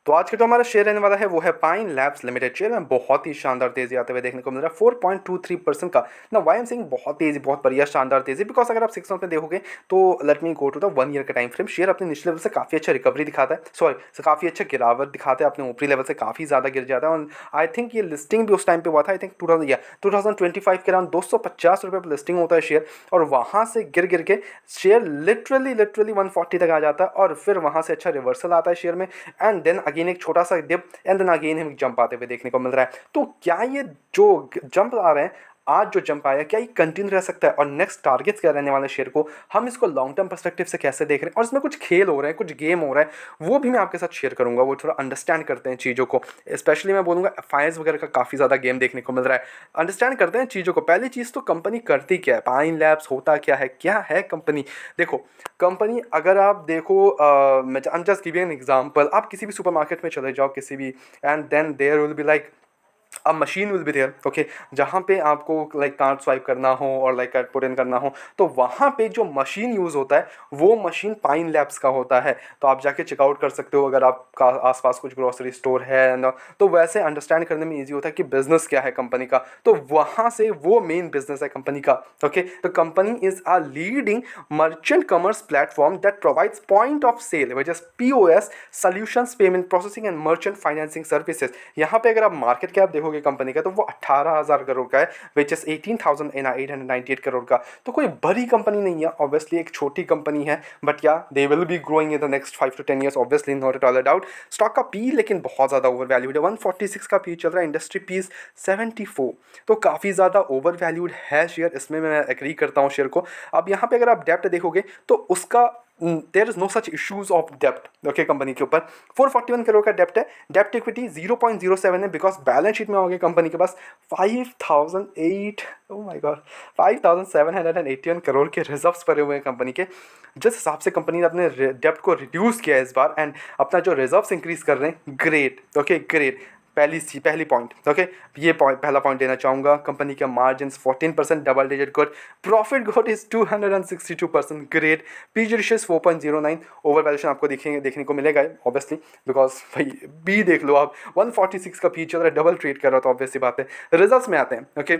तो आज का जो हमारा शेयर रहने वाला है वो है पाइन लैब्स लिमिटेड। शेयर में बहुत ही शानदार तेजी आते हुए देखने को मिल रहा है 4.23% का। ना वाई एम सिंह बहुत तेजी, बहुत बढ़िया शानदार तेजी, बिकॉज अगर आप 6 मंथ में देखोगे तो let me go to the 1 year का टाइम फ्रेम। शेयर अपने निचले लेवल से काफ़ी अच्छा रिकवरी दिखाता है, सॉरी काफ़ी अच्छा गिरावट दिखाता है, अपने ऊपरी लेवल से काफ़ी ज़्यादा गिर जाता है। और आई थिंक ये लिस्टिंग भी उस टाइम पे हुआ था, आई थिंक 2025 के अराउंड 250 रुपये पर लिस्टिंग होता है शेयर, और वहाँ से गिर गिर के शेयर लिटरली 140 तक आ जाता है, और फिर वहाँ से अच्छा रिवर्सल आता है शेयर में, एंड देन अगेन एक छोटा सा डिप, एंड देन अगेन हमें जंप आते हुए देखने को मिल रहा है। तो क्या ये जो जंप आ रहे हैं, आज जो जंप आया, क्या ये कंटिन्यू रह सकता है, और नेक्स्ट टारगेट्स क्या रहने वाले शेयर को, हम इसको लॉन्ग टर्म पर्सपेक्टिव से कैसे देख रहे हैं, और इसमें कुछ खेल हो रहे हैं, कुछ गेम हो रहा है, वो भी मैं आपके साथ शेयर करूंगा। वो थोड़ा अंडरस्टैंड करते हैं चीज़ों को, स्पेशली मैं बोलूँगा एफआईएस वगैरह का काफ़ी ज़्यादा गेम देखने को मिल रहा है। अंडरस्टैंड करते हैं चीज़ों को। पहली चीज़ तो कंपनी करती क्या है, पाइन लैब्स होता क्या है कंपनी। देखो कंपनी अगर आप देखो, मैं जस्ट गिविंग एन एग्जांपल, आप किसी भी सुपरमार्केट में चले जाओ किसी भी, and then there will be like a machine will be there, okay, जहाँ पे आपको लाइक कार्ड स्वाइप करना हो और लाइक कार्ड पुट इन करना हो, तो वहाँ पे जो मशीन यूज़ होता है वो मशीन पाइन लैब्स का होता है। तो आप जाके चेकआउट कर सकते हो अगर आपका आसपास कुछ ग्रोसरी स्टोर है ना, तो वैसे अंडरस्टैंड करने में ईजी होता है कि बिजनेस क्या है कंपनी का, तो वहाँ से वो मेन बिजनेस है कंपनी का। ओके, तो company is a leading merchant commerce platform that provides point of sale which is POS solutions, payment processing and merchant financing services. यहाँ पे अगर आप मार्केट कैप देखोगे कंपनी का, तो वो 18,000 करोड़ का है, विच इज 18,898 करोड़ का। तो कोई बड़ी कंपनी नहीं है, ऑब्वियसली एक छोटी कंपनी है, बट या they will be growing in the next 5 to 10 years, obviously not at all a doubt. Stock का पी लेकिन बहुत ज़्यादा ओवर वैल्यूड है, 146 का पी चल रहा है, इंडस्ट्री पीस 74, तो काफ़ी ज़्यादा ओवर वैल्यूड है शेयर, इसमें मैं एग्री करता हूँ शेयर को। अब यहाँ पे अगर आप डेप्ट देखोगे तो उसका there is no such issues of डेप्ट, ओके, कंपनी के ऊपर 441 करोड़ का डेप्ट है, डेप्ट इक्विटी 0.07 है, बिकॉज बैलेंस शीट में होगी कंपनी के पास 5,008 ओ माय गॉड 5,781 करोड़ के रिजर्व्स पड़े हुए हैं कंपनी के। जिस हिसाब से कंपनी ने अपने डेप्ट को रिड्यूस किया है इस बार, एंड अपना जो रिजर्व्स इंक्रीज कर रहे हैं, ग्रेट, ओके ग्रेट। पहली पॉइंट, ओके, ये पहला पॉइंट देना चाहूँगा। कंपनी के margin 14%, double digit good, profit growth is 262%, great, PG ratio 4.09, over valuation आपको देखने को मिलेगा ऑब्वियसली, बिकॉज भाई बी देख लो आप, 146 का पी चल रहा है, डबल ट्रेड कर रहा, तो ऑब्वियसली बात है। रिजल्ट्स में आते हैं, ओके,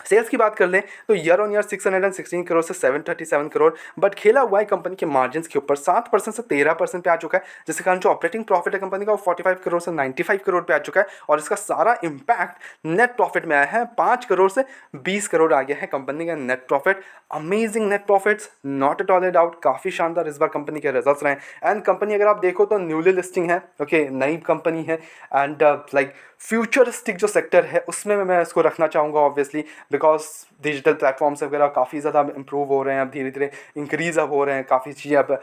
सेल्स की बात कर लें तो ईयर ऑन ईयर 616 करोड़ से 737 करोड़, बट खेला हुआ है कंपनी के मार्जिन के ऊपर, 7% से 13% पे आ चुका है, जिसके कारण जो ऑपरेटिंग प्रॉफिट है कंपनी का वो 45 करोड़ से 95 करोड़ पे आ चुका है, और इसका सारा इंपैक्ट नेट प्रॉफिट में आया है, 5 करोड़ से 20 करोड़ आ गया है कंपनी का net profit. Amazing net profits, not at all a doubt, काफ़ी शानदार इस बार कंपनी के रिजल्ट्स रहे हैं। एंड कंपनी अगर आप देखो तो न्यूली लिस्टिंग है, ओके, नई कंपनी है, एंड लाइक फ्यूचरिस्टिक जो सेक्टर है उसमें मैं इसको रखना चाहूँगा ऑब्वियसली, बिकॉज डिजिटल प्लेटफॉर्म्स वगैरह काफ़ी ज़्यादा इम्प्रूव हो रहे हैं, अब धीरे धीरे इंक्रीज अब हो रहे हैं, काफ़ी चीज़ें अब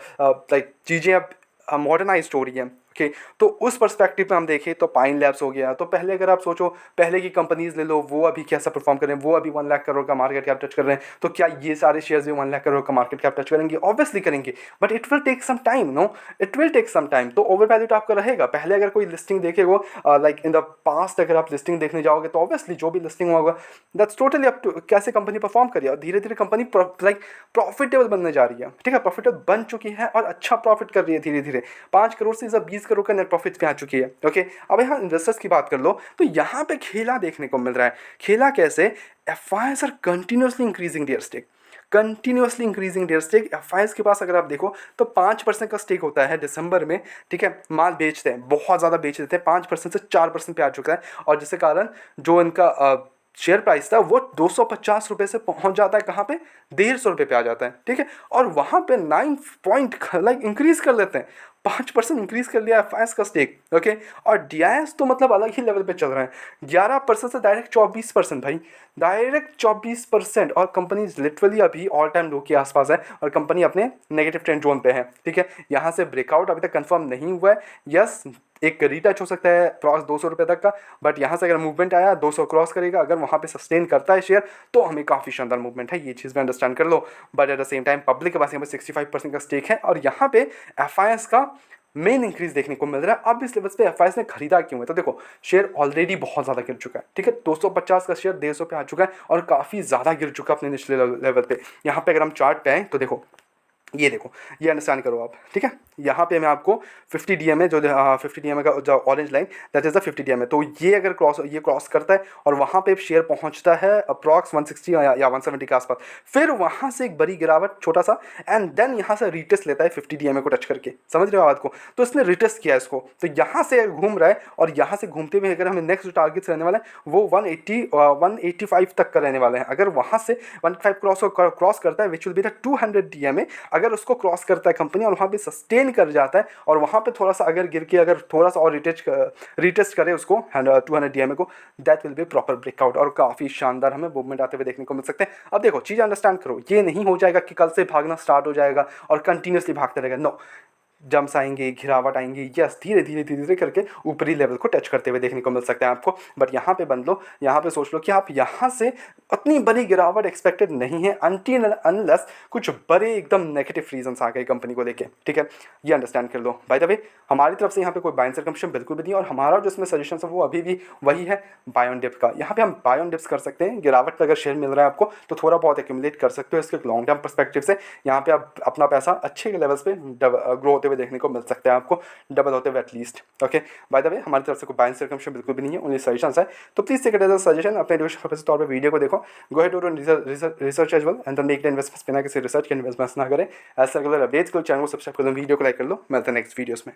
लाइक चीज़ें अब मॉडर्नाइज हो रही हैं, ओके। तो उस पर्सपेक्टिव में हम देखें तो पाइन लैब्स हो गया, तो पहले अगर आप सोचो पहले की कंपनीज ले लो, वो अभी कैसा परफॉर्म कर रहे हैं, वो अभी 1 लाख करोड़ का मार्केट कैप टच कर रहे हैं, तो क्या ये सारे शेयर्स भी 1 लाख करोड़ का मार्केट कैप टच करेंगे? ऑब्वियसली करेंगे, but it will take some time, no, it will take some time. तो ओवर वैल्यू तो आपका रहेगा। पहले अगर कोई लिस्टिंग देखेगा, लाइक इन द पास्ट अगर आप लिस्टिंग देखने जाओगे, तो ऑब्वियसली जो भी लिस्टिंग होगा दैट्स टोटली अप टू कैसे कंपनी परफॉर्म करिए, और धीरे धीरे कंपनी लाइक प्रॉफिटेबल बनने जा रही है, ठीक है, प्रॉफिटेबल बन चुकी है और अच्छा प्रॉफिट कर रही है धीरे धीरे, 5 करोड़ से 20 करोड़ का नेट प्रॉफिट पे आ चुकी है, ओके। अब यहाँ इन्वेस्टर्स की बात कर लो तो यहाँ पे खेला देखने को मिल रहा है। खेला कैसे? FIS are continuously increasing their stake, continuously increasing their stake. FIS के पास अगर आप देखो तो 5% का स्टेक होता है दिसंबर में, ठीक है, माल बेचते हैं, बहुत ज़्यादा बेच देते हैं, 5% से 4% पे आ चुका है, और जिसके कारण जो इनका शेयर प्राइस था वो 250 रुपये से पहुंच जाता है कहाँ पे, 150 रुपये पे आ जाता है, ठीक है, और वहाँ पे 9 पॉइंट लाइक इंक्रीज कर लेते हैं, 5% इंक्रीज कर लिया एफ का स्टेक, ओके। और डीआईएस तो मतलब अलग ही लेवल पे चल रहा है, 11% से डायरेक्ट 24% भाई, डायरेक्ट 24%, और कंपनी लिटरली अभी ऑल टाइम लो के आसपास है, और कंपनी अपने नेगेटिव ट्रेंड जोन पे है, ठीक है। यहाँ से ब्रेकआउट अभी तक कंफर्म नहीं हुआ है, यस एक रीटच हो सकता है क्रॉस 200 रुपये तक का, बट यहाँ से अगर मूवमेंट आया 200 क्रॉस करेगा, अगर वहाँ पे सस्टेन करता है शेयर, तो हमें काफ़ी शानदार मूवमेंट है, ये चीज़ में अंडरस्टैंड कर लो। But at the same time public के पास यहाँ पे 65% का स्टेक है, और यहाँ पे एफ का मेन इंक्रीज देखने को मिल रहा है। अब इस लेवल पे एफ ने खरीदा क्यों है? तो देखो शेयर ऑलरेडी बहुत ज़्यादा गिर चुका है, ठीक है, 250 का शेयर 150 पे आ चुका है, और काफ़ी ज़्यादा गिर चुका है अपने निचले लेवल पे। यहाँ पे अगर हम चार्ट पे आए तो देखो ये देखो, ये अंडरस्टैंड करो आप, ठीक है। यहाँ पे मैं आपको 50 डीएमए जो 50 डीएमए का जो orange line that is the 50 DMA, तो ये अगर क्रॉस करता है और वहाँ पे शेयर पहुँचता है अप्रॉक्स 160 या 170 के आसपास, फिर वहाँ से एक बड़ी गिरावट छोटा सा, एंड देन यहाँ से रिटेस्ट लेता है 50 डीएमए को टच करके, समझ रहे हो बात को। तो इसने रिटेस्ट किया इसको, तो यहाँ से घूम रहा है और यहाँ से घूमते हुए अगर हमें नेक्स्ट जो टारगेट्स रहने वाले हैं वो 185 तक का रहने वाले हैं। अगर वहाँ से 185 क्रॉस करता है which will be the 200 DMA, अगर उसको क्रॉस करता है कंपनी और वहाँ पे सस्टेन कर जाता है और वहाँ पे थोड़ा सा अगर गिर के अगर थोड़ा सा और रिटेस्ट करे उसको 200 डीएमए को, that will be proper breakout और काफ़ी शानदार हमें मूवमेंट आते हुए देखने को मिल सकते हैं। अब देखो चीज़ अंडरस्टैंड करो, ये नहीं हो जाएगा कि कल से भागना स्टार्ट हो जाएगा और कंटिन्यूसली भागते रहेगा, नो। जंप्स आएंगे, गिरावट आएंगी, यस, धीरे धीरे धीरे धीरे करके ऊपरी लेवल को टच करते हुए देखने को मिल सकते हैं आपको। बट यहाँ पे बंद लो, यहाँ पे सोच लो कि आप यहाँ से उतनी बड़ी गिरावट एक्सपेक्टेड नहीं है अनटिल अनलेस कुछ बड़े एकदम नेगेटिव रीजंस आ गए कंपनी को लेके, ठीक है। ये अंडरस्टैंड कर लो। बाय द वे हमारी तरफ से यहाँ पे कोई बाय एंड सेल कमीशन बिल्कुल भी नहीं है और हमारा जो इसमें सजेशन है वो अभी भी वही है, बाय ऑन डिप का। यहाँ पे हम बाय ऑन डिप्स कर सकते हैं, गिरावट का अगर शेयर मिल रहा है आपको तो थोड़ा बहुत एक्यूमुलेट कर सकते हो इसके लॉन्ग टर्म परस्पेक्टिव से। यहाँ पे आप अपना पैसा अच्छे लेवल्स पे ग्रो होते हुए देखने को मिल सकता है आपको, डबल होते हुए at least, okay. By the way हमारी तरफ से कोई बाय एंड सेल कमीशन बिल्कुल भी नहीं है, ओनली सजेशंस है। तो please take it as a suggestion, अपने एजुकेशन पर्पस के तौर पे वीडियो को देखो, go ahead to research as well and then make the investments बिना किसी रिसर्च के इन्वेस्टमेंट्स ना करें। ऐसे रेगुलर अपडेट्स को चैनल को सब्सक्राइब कर लो, वीडियो को लाइक कर लो, मिलते हैं नेक्स्ट वीडियोस में।